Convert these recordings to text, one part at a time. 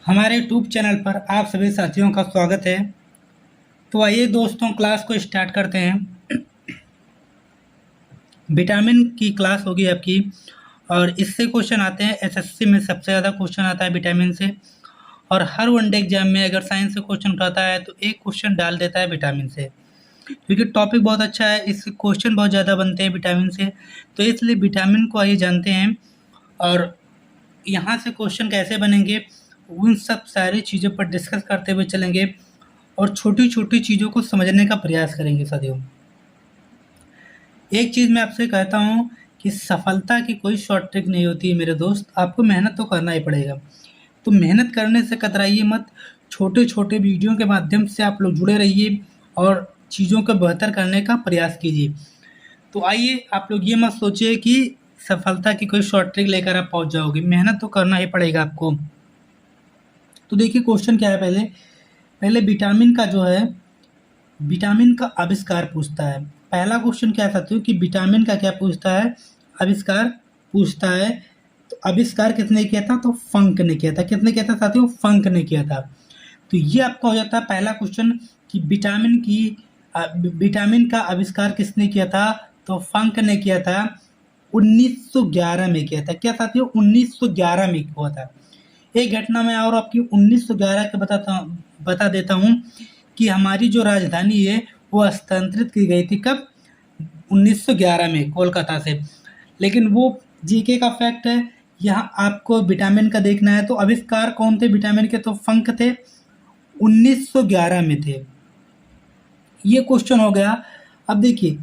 हमारे YouTube channel पर आप सभी साथियों का स्वागत है। तो आइए दोस्तों, क्लास को स्टार्ट करते हैं। विटामिन की क्लास होगी आपकी और इससे क्वेश्चन आते हैं। एसएससी में सबसे ज़्यादा क्वेश्चन आता है विटामिन से, और हर वनडे एग्जाम में अगर साइंस से क्वेश्चन उठाता है तो एक क्वेश्चन डाल देता है विटामिन से, क्योंकि टॉपिक बहुत अच्छा है। इससे क्वेश्चन बहुत ज़्यादा बनते हैं विटामिन से, तो इसलिए विटामिन को आइए जानते हैं। और यहाँ से क्वेश्चन कैसे बनेंगे उन सब सारी चीज़ों पर डिस्कस करते हुए चलेंगे और छोटी छोटी चीज़ों को समझने का प्रयास करेंगे साथियों। एक चीज़ मैं आपसे कहता हूँ कि सफलता की कोई शॉर्ट ट्रिक नहीं होती है मेरे दोस्त, आपको मेहनत तो करना ही पड़ेगा। तो मेहनत करने से कतराइए मत, छोटे छोटे वीडियो के माध्यम से आप लोग जुड़े रहिए और चीज़ों को बेहतर करने का प्रयास कीजिए। तो आइए, आप लोग ये मत सोचिए कि सफलता की कोई शॉर्ट ट्रिक लेकर आप पहुँच जाओगे, मेहनत तो करना ही पड़ेगा आपको। तो देखिए क्वेश्चन क्या है। पहले पहले विटामिन का जो है, विटामिन का आविष्कार पूछता है। पहला क्वेश्चन क्या साथियों कि विटामिन का क्या पूछता है, आविष्कार पूछता है। तो आविष्कार किसने किया था, तो फंक ने किया था। किसने किया था साथियों, फंक ने किया था। तो ये आपका हो जाता है पहला क्वेश्चन कि विटामिन का आविष्कार किसने किया था, तो फंक ने किया था। 1911 में किया था। क्या साथियों, 1911 में हुआ था। एक घटना मैं और आपकी 1911 के बता देता हूँ कि हमारी जो राजधानी है वो हस्तांतरित की गई थी कब, 1911 में, कोलकाता से। लेकिन वो जीके का फैक्ट है, यहाँ आपको विटामिन का देखना है। तो आविष्कार कौन थे विटामिन के, तो फंक थे, 1911 में थे। ये क्वेश्चन हो गया। अब देखिए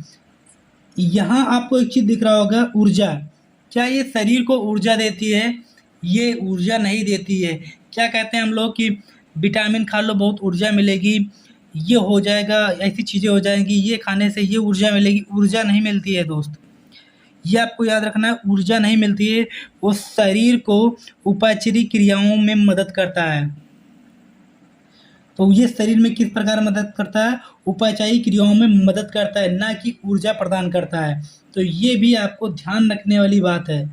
यहाँ आपको एक चीज दिख रहा होगा, ऊर्जा। क्या ये शरीर को ऊर्जा देती है, ये ऊर्जा नहीं देती है। क्या कहते हैं हम लोग कि विटामिन खा लो बहुत ऊर्जा मिलेगी, ये हो जाएगा, ऐसी चीज़ें हो जाएंगी, ये खाने से ये ऊर्जा मिलेगी। ऊर्जा नहीं मिलती है दोस्त, ये आपको याद रखना है, ऊर्जा नहीं मिलती है। वो शरीर को उपाचरी क्रियाओं में मदद करता है। तो ये शरीर में किस प्रकार मदद करता है, उपाचायी क्रियाओं में मदद करता है, ना कि ऊर्जा प्रदान करता है। तो ये भी आपको ध्यान रखने वाली बात है।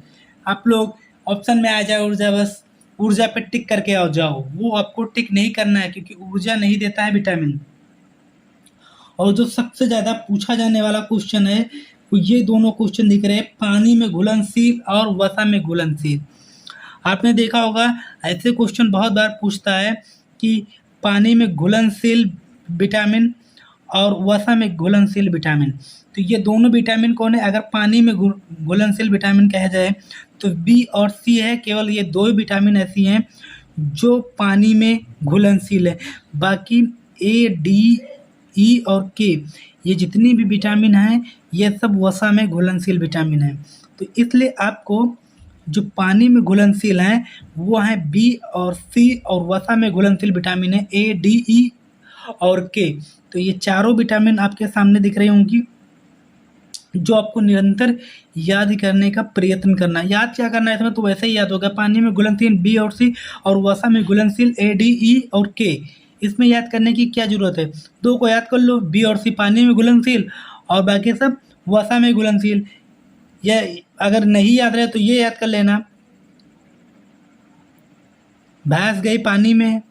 आप लोग ऑप्शन में आ जाए ऊर्जा, बस ऊर्जा पे टिक करके आ जाओ, वो आपको टिक नहीं करना है, क्योंकि ऊर्जा नहीं देता है विटामिन। और जो सबसे ज़्यादा पूछा जाने वाला क्वेश्चन है वो ये दोनों क्वेश्चन दिख रहे हैं, पानी में घुलनशील और वसा में घुलनशील। आपने देखा होगा ऐसे क्वेश्चन बहुत बार पूछता है कि पानी में घुलनशील विटामिन और वसा में घुलनशील विटामिन। तो ये दोनों विटामिन कौन है, अगर पानी में घुलनशील विटामिन कहा जाए तो बी और सी है। केवल ये दो विटामिन ऐसी हैं जो पानी में घुलनशील है। बाकी ए, डी, ई और के, ये जितनी भी विटामिन हैं ये सब वसा में घुलनशील विटामिन हैं। तो इसलिए आपको जो पानी में घुलनशील हैं वो हैं बी और सी, और वसा में घुलनशील विटामिन है ए, डी, ई और के। तो ये चारों विटामिन आपके सामने दिख रही होंगी, जो आपको निरंतर याद करने का प्रयत्न करना है। याद क्या करना है इसमें, तो वैसे ही याद होगा, पानी में घुलनशील बी और सी और वसा में घुलनशील ए, डी, ई और के। इसमें याद करने की क्या जरूरत है, दो को याद कर लो, बी और सी पानी में घुलनशील और बाकी सब वसा में घुलनशील। या अगर नहीं याद रहे तो ये याद कर लेना, भैंस गई पानी में,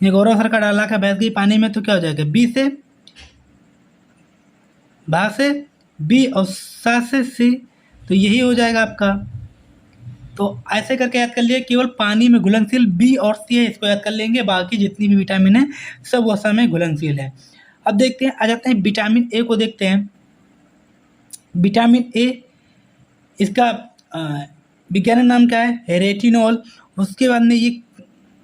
ये गौरव सर का डाला का भैंस गई पानी में, तो क्या हो जाएगा, बी से भा से बी और सा से सी, तो यही हो जाएगा आपका। तो ऐसे करके याद कर लिए, केवल पानी में घुलनशील बी और सी है, इसको याद कर लेंगे, बाकी जितनी भी विटामिन है सब वसा में घुलनशील है। अब देखते हैं, आ जाते हैं विटामिन ए को देखते हैं। विटामिन ए, इसका वैज्ञानिक नाम क्या है, रेटिनॉल। उसके बाद में ये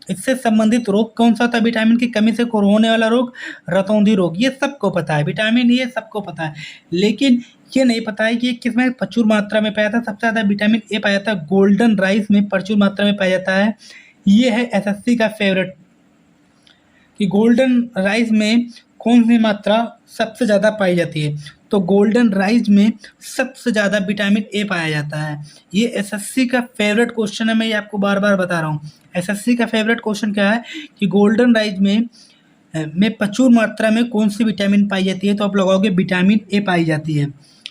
इससे संबंधित रोग कौन सा होता है, विटामिन की कमी से होने वाला रोग, रतौंधी रोग। ये सबको पता है, विटामिन ये सबको पता है, लेकिन ये नहीं पता है कि ये किसमें प्रचुर मात्रा में पाया जाता है। सबसे ज़्यादा विटामिन ए पाया जाता है गोल्डन राइस में, प्रचुर मात्रा में पाया जाता है। ये है एसएससी का फेवरेट कि गोल्डन राइस में कौन सी मात्रा सबसे ज़्यादा पाई जाती है। तो गोल्डन राइस में सबसे ज़्यादा विटामिन ए पाया जाता है। ये एसएससी का फेवरेट क्वेश्चन है, मैं ये आपको बार बार बता रहा हूँ। एसएससी का फेवरेट क्वेश्चन क्या है कि गोल्डन राइस में प्रचुर मात्रा में कौन सी विटामिन पाई जाती है, तो आप लगाओगे विटामिन ए पाई जाती है।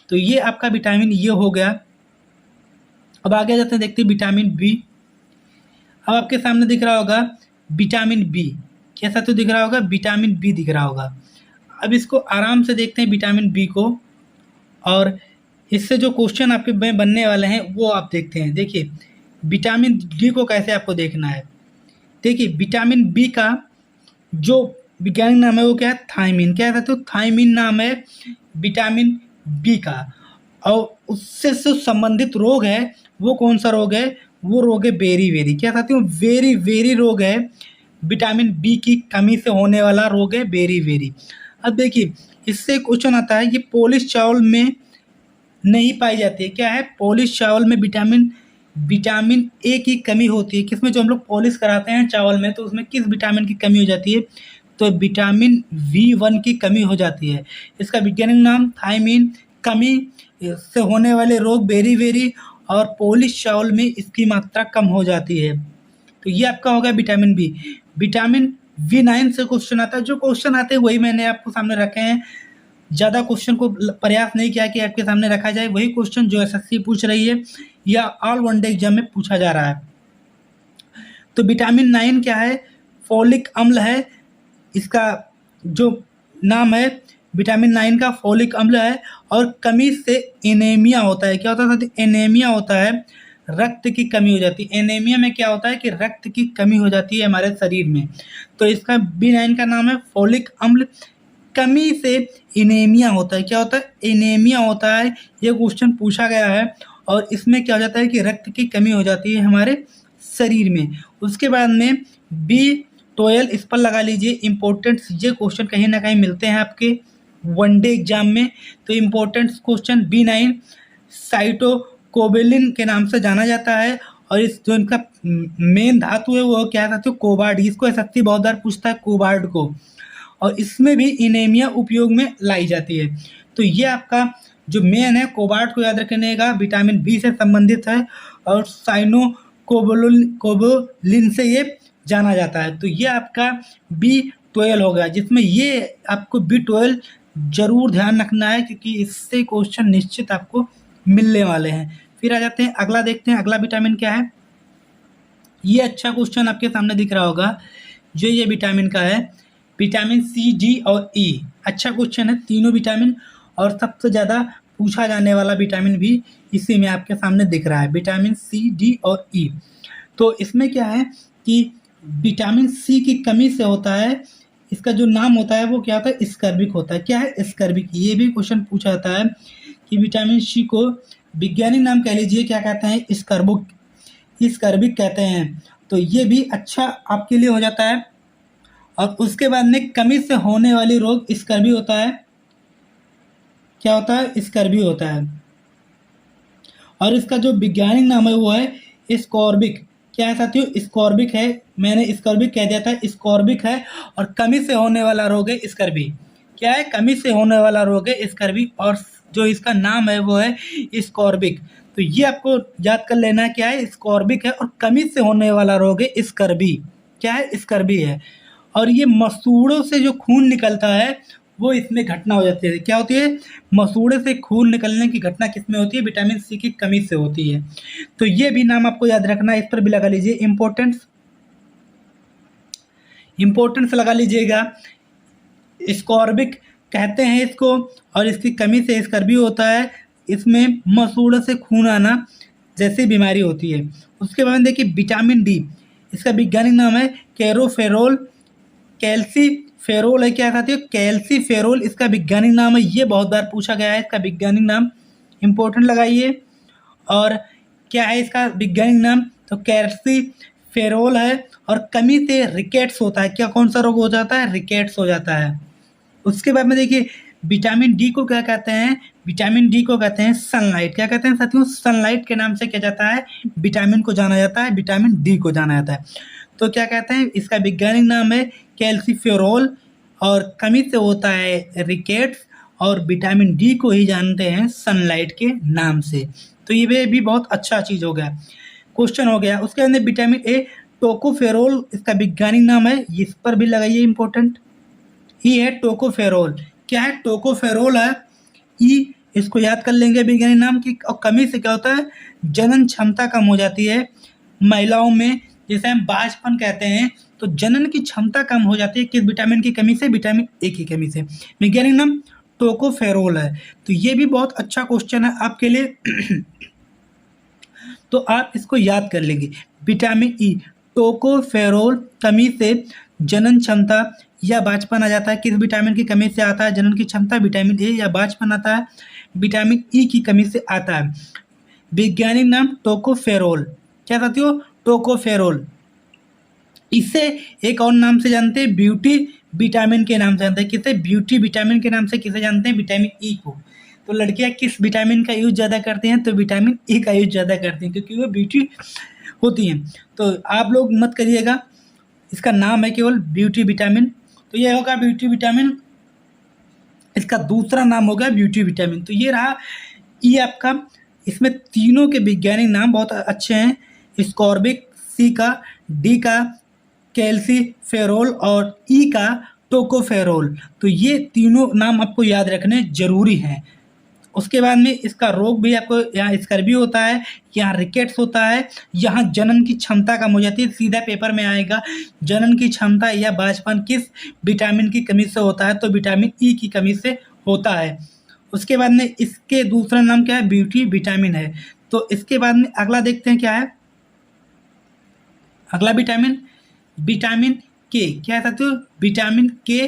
तो ये आपका विटामिन ये हो गया। अब आगे जाते हैं, देखते हैं विटामिन बी। अब आपके सामने दिख रहा होगा विटामिन बी, कैसा तो दिख रहा होगा, विटामिन बी दिख रहा होगा। अब इसको आराम से देखते हैं विटामिन बी को, और इससे जो क्वेश्चन आपके बनने वाले हैं वो आप देखते हैं। देखिए विटामिन डी को कैसे आपको देखना है। देखिए विटामिन बी का जो वैज्ञानिक नाम है वो क्या है, थायमीन। क्या कहते हो, थायमीन नाम है विटामिन बी का। और उससे जो संबंधित रोग है वो कौन सा रोग है, वो रोग है बेरी वेरी। क्या कहते हो, वेरी वेरी रोग है, विटामिन बी की कमी से होने वाला रोग है बेरी वेरी। अब देखिए इससे क्वेश्चन आता है, ये पॉलिश चावल में नहीं पाई जाती है। क्या है, पॉलिश चावल में विटामिन ए की कमी होती है। किसमें, जो हम लोग पॉलिश कराते हैं चावल में, तो उसमें किस विटामिन की कमी हो जाती है, तो विटामिन V1 की कमी हो जाती है। इसका वैज्ञानिक नाम थायमीन, कमी से होने वाले रोग बेरी वेरी, और पॉलिश चावल में इसकी मात्रा कम हो जाती है। तो ये आपका हो गया विटामिन बी। विटामिन V9 से क्वेश्चन आता है। जो क्वेश्चन आते हैं वही मैंने आपको सामने रखे हैं, ज़्यादा क्वेश्चन को प्रयास नहीं किया कि आपके सामने रखा जाए। वही क्वेश्चन जो एसएससी पूछ रही है या ऑल वनडे एग्जाम में पूछा जा रहा है। तो विटामिन 9 क्या है, फोलिक अम्ल है। इसका जो नाम है विटामिन 9 का फोलिक अम्ल है, और कमी से एनीमिया होता है। क्या होता है, एनीमिया होता है, रक्त की कमी हो जाती है। एनीमिया में क्या होता है कि रक्त की कमी हो जाती है हमारे शरीर में। तो इसका B9 का नाम है फोलिक अम्ल, कमी से एनीमिया होता है। क्या होता है, एनीमिया होता है। ये क्वेश्चन पूछा गया है, और इसमें क्या हो जाता है कि रक्त की कमी हो जाती है हमारे शरीर में। उसके बाद में B12 इस पर लगा लीजिए, इम्पोर्टेंट ये क्वेश्चन कहीं ना कहीं मिलते हैं आपके वनडे एग्जाम में। तो इम्पोर्टेंट क्वेश्चन B9 साइटोकोबिलिन के नाम से जाना जाता है, और इस जो इनका मेन धातु है वो क्या धातु, कोबाल्ट। इसको एसएससी बहुत बार पूछता है, कोबाल्ट को, और इसमें भी एनीमिया उपयोग में लाई जाती है। तो ये आपका जो मेन है, कोबाल्ट को याद रखने का, विटामिन बी से संबंधित है, और साइनोकोबिलिन से ये जाना जाता है। तो ये आपका B12 हो गया, जिसमें ये आपको B12 जरूर ध्यान रखना है, क्योंकि इससे क्वेश्चन निश्चित आपको मिलने वाले हैं। फिर आ जाते हैं अगला, देखते हैं अगला विटामिन क्या है। ये अच्छा क्वेश्चन आपके सामने दिख रहा होगा, जो ये विटामिन का है, विटामिन C, D और E। अच्छा क्वेश्चन है, तीनों विटामिन, और सबसे ज़्यादा पूछा जाने वाला विटामिन भी इसी में आपके सामने दिख रहा है, विटामिन C, D और E। तो इसमें क्या है कि विटामिन C की कमी से होता है, इसका जो नाम होता है वो क्या होता है, स्कर्विक होता है। क्या है, स्कर्विक। ये भी क्वेश्चन पूछा जाता है कि विटामिन C को वैज्ञानिक नाम कह लीजिए, क्या कहते हैं, स्कर्विक कहते हैं। तो ये भी अच्छा आपके लिए हो जाता है। और उसके बाद में कमी से होने वाली रोग स्कर्वी होता है। क्या होता है, स्कर्वी होता है। और इसका जो वैज्ञानिक नाम है वो है स्कॉर्बिक। क्या है साथियों, स्कॉर्बिक है। मैंने स्कॉर्बिक कह दिया था, स्कॉर्बिक है, और कमी से होने वाला रोग है स्कर्वी। क्या है, कमी से होने वाला रोग है स्कर्वी, और जो इसका नाम है वो है स्कॉर्बिक। तो ये आपको याद कर लेना है, क्या है, स्कॉर्बिक है, और कमी से होने वाला रोग है स्कर्वी। क्या है, स्कर्वी है। और ये मसूड़ों से जो खून निकलता है वो इसमें घटना हो जाती है। क्या होती है, मसूड़े से खून निकलने की घटना किसमें होती है, विटामिन C की कमी से होती है। तो ये भी नाम आपको याद रखना है, इस पर भी लगा लीजिए इम्पोर्टेंस लगा लीजिएगा। स्कॉर्बिक कहते हैं इसको, और इसकी कमी से स्कर्वी होता है। इसमें मसूड़े से खून आना जैसी बीमारी होती है। उसके बाद देखिए विटामिन D, इसका वैज्ञानिक नाम है कैल्सीफेरोल है। क्या कहते हैं, कैल्सीफेरोल इसका वैज्ञानिक नाम है। ये बहुत बार पूछा गया है, इसका वैज्ञानिक नाम इम्पोर्टेंट लगाइए। और क्या है इसका वैज्ञानिक नाम, तो कैल्सीफेरोल है, और कमी से रिकेट्स होता है। क्या, कौन सा रोग हो जाता है, रिकेट्स हो जाता है। उसके बाद में देखिए विटामिन D को क्या कहते हैं, विटामिन D को कहते हैं सनलाइट। क्या कहते हैं साथियों, सनलाइट के नाम से क्या जाता है, विटामिन को जाना जाता है, विटामिन D को जाना जाता है। तो क्या कहते हैं, इसका वैज्ञानिक नाम है कैल्सीफेरोल, और कमी से होता है रिकेट्स, और विटामिन D को ही जानते हैं सनलाइट के नाम से। तो ये भी बहुत अच्छा चीज़ हो गया, क्वेश्चन हो गया। उसके अंदर विटामिन A टोकोफेरोल इसका वैज्ञानिक नाम है, इस पर भी लगाइए, इंपॉर्टेंट ही है टोकोफेरोल। क्या है, टोकोफेरोल है। ई इसको याद कर लेंगे वैज्ञानिक नाम की। और कमी से क्या होता है, जनन क्षमता कम हो जाती है महिलाओं में, जैसे हम बांझपन कहते हैं, तो जनन की क्षमता कम हो जाती है किस विटामिन की कमी से? विटामिन ए की कमी से। वैज्ञानिक नाम टोकोफेरोल है। तो ये भी बहुत अच्छा क्वेश्चन है आपके लिए। तो आप इसको याद कर लेंगे। विटामिन ई, टोकोफेरोल कमी से जनन क्षमता या बांझपन आ जाता है। किस विटामिन की कमी से आता है जनन की क्षमता? Vitamin A. या बांझपन आता है विटामिन ई की कमी से आता है। वैज्ञानिक नाम टोकोफेरोल। क्या साथियों? टोकोफेरोल। इसे एक और नाम से जानते हैं, ब्यूटी विटामिन के नाम से जानते हैं। किसे? ब्यूटी विटामिन के नाम से किसे जानते हैं? विटामिन ई को। तो लड़कियां किस विटामिन का यूज ज़्यादा करती हैं? तो विटामिन ई का यूज ज़्यादा करती हैं, क्योंकि वो ब्यूटी होती हैं। तो आप लोग मत करिएगा, इसका नाम है केवल ब्यूटी विटामिन। तो ये होगा ब्यूटी विटामिन, इसका दूसरा नाम होगा ब्यूटी विटामिन। तो ये रहा ई आपका। इसमें तीनों के वैज्ञानिक नाम बहुत अच्छे हैं। स्कॉर्बिक, सी का, डी का कैल्सीफेरोल और ई का टोकोफेरोल। तो ये तीनों नाम आपको याद रखने जरूरी हैं। उसके बाद में इसका रोग भी आपको, यहाँ स्कर्वी होता है, यहाँ रिकेट्स होता है, यहाँ जनन की क्षमता कम हो जाती है। सीधा पेपर में आएगा, जनन की क्षमता या बांझपन किस विटामिन की कमी से होता है? तो विटामिन ई की कमी से होता है। उसके बाद में इसके दूसरा नाम क्या है? ब्यूटी विटामिन है। तो इसके बाद में अगला देखते हैं क्या है। अगला विटामिन, विटामिन के। क्या है साथियों? विटामिन के।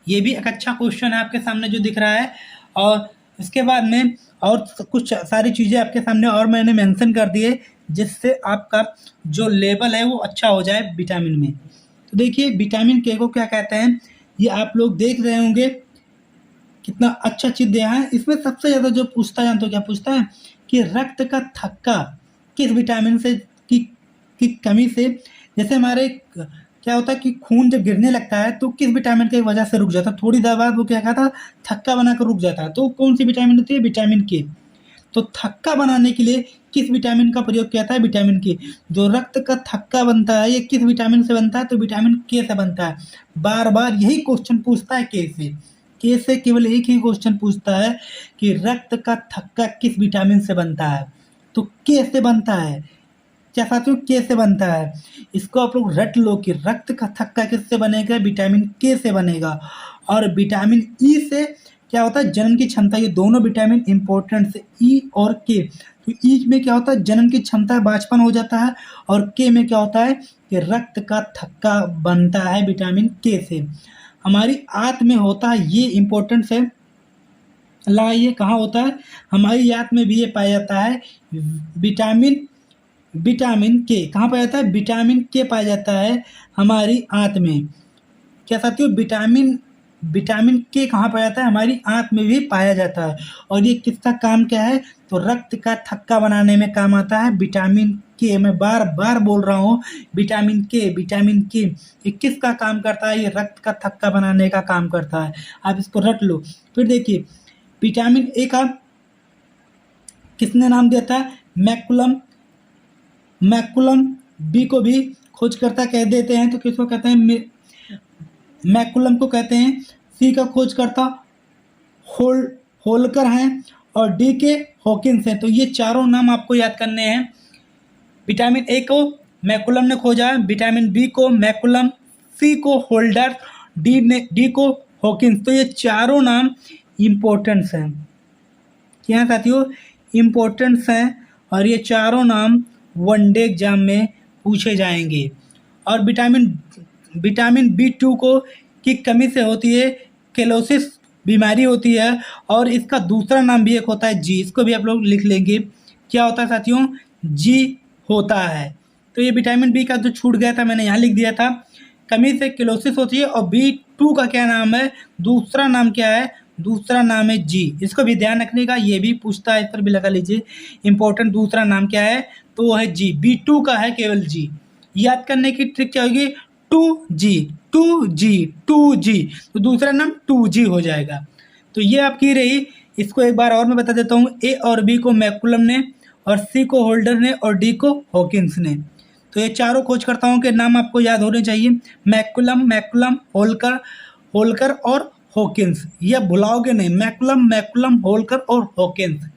ये भी एक अच्छा क्वेश्चन है आपके सामने जो दिख रहा है। और इसके बाद में और कुछ सारी चीज़ें आपके सामने और मैंने मेंशन कर दिए, जिससे आपका जो लेवल है वो अच्छा हो जाए विटामिन में। तो देखिए विटामिन के को क्या कहते हैं, ये आप लोग देख रहे होंगे कितना अच्छा चीज़ दिया है। इसमें सबसे ज़्यादा जो पूछता है, जानते हो क्या पूछता है? कि रक्त का थक्का किस विटामिन से की कमी से, जैसे हमारे क्या होता है कि खून जब गिरने लगता है तो किस विटामिन की वजह से रुक जाता है? थोड़ी देर बाद वो क्या कहता है? थक्का बनाकर रुक जाता है। तो कौन सी विटामिन होती है? विटामिन के। तो थक्का बनाने के लिए किस विटामिन का प्रयोग किया था? विटामिन के। जो रक्त का थक्का बनता है ये किस विटामिन से बनता है? तो विटामिन के से बनता है। बार बार यही क्वेश्चन पूछता है के से। के से केवल एक ही क्वेश्चन पूछता है कि रक्त का थक्का किस विटामिन से बनता है? तो के से बनता है। क्या साथियों? के से बनता है। इसको आप लोग रट लो कि रक्त का थक्का किससे बनेगा? विटामिन के से बनेगा। और विटामिन ई से क्या होता है? जनन की क्षमता। ये दोनों विटामिन इंपॉर्टेंट है, ई और के। तो ई में क्या होता है? जनन की क्षमता, बांझपन हो जाता है। और के में क्या होता है? कि रक्त का थक्का बनता है विटामिन के से। हमारी आंत में होता है, ये इंपॉर्टेंट है। ला ये कहाँ होता है? हमारी आंत में भी ये पाया जाता है। विटामिन के कहाँ पाया जाता है? विटामिन के पाया जाता है हमारी आंत में। क्या साथियों? विटामिन के कहाँ पाया जाता है? हमारी आंत में भी पाया जाता है। और ये किसका काम क्या है? तो रक्त का थक्का बनाने में काम आता है विटामिन के। मैं बार बार बोल रहा हूँ, विटामिन के, विटामिन के। ये किसका काम करता है? ये रक्त का थक्का बनाने का काम करता है। आप इसको रट लो। फिर देखिए विटामिन ए का किसने नाम दिया था? मैकुलम। मैकुलम बी को भी खोजकर्ता कह देते हैं। तो किसको कहते हैं? मैकुलम को कहते हैं। सी का खोजकर्ता होलकर हैं। और डी के हॉकिंस हैं। तो ये चारों नाम आपको याद करने हैं। विटामिन ए को मैकुलम ने खोजा, विटामिन बी को मैकुलम, सी को होल्डर, डी को हॉकिंस। तो ये चारों नाम इम्पोर्टेंट्स हैं। क्या है साथियों? इम्पोर्टेंट्स हैं। और ये चारों नाम वनडे एग्जाम में पूछे जाएंगे। और विटामिन B2 को की कमी से होती है केलोसिस बीमारी होती है। और इसका दूसरा नाम भी एक होता है जी। इसको भी आप लोग लिख लेंगे। क्या होता है साथियों? जी होता है। तो ये विटामिन बी का जो छूट गया था मैंने यहाँ लिख दिया था। कमी से केलोसिस होती है। और B2 का क्या नाम है? दूसरा नाम क्या है? दूसरा नाम है जी। इसको भी ध्यान रखने का, ये भी पूछता है, इस पर भी लगा लीजिए इंपॉर्टेंट। दूसरा नाम क्या है? तो वो है जी। B2 का है केवल जी। याद करने की ट्रिक क्या होगी? 2G, 2G, 2G। तो दूसरा नाम 2G हो जाएगा। तो ये आपकी रही। इसको एक बार और मैं बता देता हूँ। ए और बी को मैकुलम ने, और सी को होल्डर ने, और डी को हॉकिंस ने। तो ये चारों खोजकर्ताओं के नाम आपको याद होने चाहिए। मैकुलम, होलकर और हॉकिंस। ये भुलाओगे नहीं। मैकुलम, होलकर और हॉकिंस।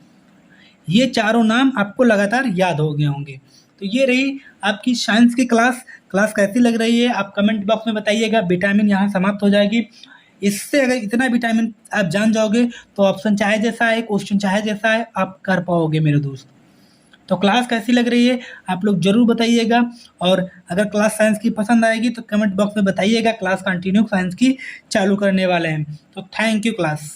ये चारों नाम आपको लगातार याद हो गए होंगे। तो ये रही आपकी साइंस की क्लास। क्लास कैसी लग रही है आप कमेंट बॉक्स में बताइएगा। विटामिन यहाँ समाप्त हो जाएगी। इससे अगर इतना विटामिन आप जान जाओगे तो ऑप्शन चाहे जैसा है, क्वेश्चन चाहे जैसा है, आप कर पाओगे मेरे दोस्त। तो क्लास कैसी लग रही है आप लोग ज़रूर बताइएगा। और अगर क्लास साइंस की पसंद आएगी तो कमेंट बॉक्स में बताइएगा। क्लास कंटिन्यू साइंस की चालू करने वाले हैं। तो थैंक यू क्लास।